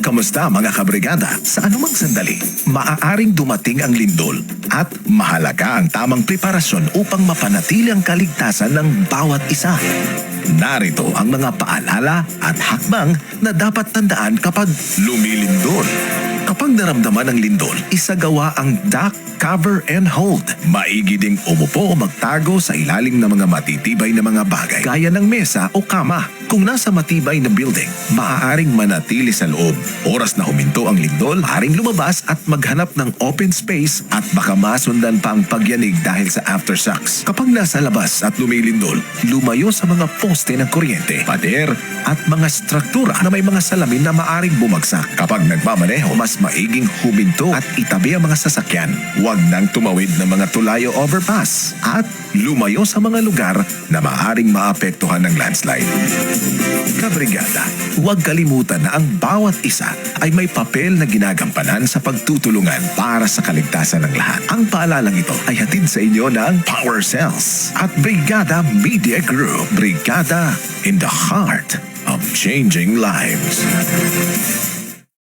Kamusta mga kabrigada? Sa anumang sandali, maaaring dumating ang lindol at mahalaga ang tamang preparasyon upang mapanatili ang kaligtasan ng bawat isa. Narito ang mga paalala at hakbang na dapat tandaan kapag lumilindol. Kapag naramdaman ang lindol, isagawa ang duck, cover and hold. Maigi ding umupo o magtago sa ilalim ng mga matitibay na mga bagay gaya ng mesa o kama. Kung nasa matibay na building, maaaring manatili sa loob. Oras na huminto ang lindol, maaaring lumabas at maghanap ng open space at baka masundan pa ang pagyanig dahil sa aftershocks. Kapag nasa labas at lumilindol, lumayo sa mga poste ng kuryente, pader at mga struktura na may mga salamin na maaaring bumagsak. Kapag nagmamaneho, mas maiging huminto at itabi ang mga sasakyan. Huwag nang tumawid ng mga tulay o overpass at lumayo sa mga lugar na maaaring maapektuhan ng landslide. Kabrigada, huwag kalimutan na ang bawat isa ay may papel na ginagampanan sa pagtutulungan para sa kaligtasan ng lahat. Ang paalalang ito ay hatid sa inyo ng Power Cells at Brigada Media Group. Brigada in the heart of changing lives.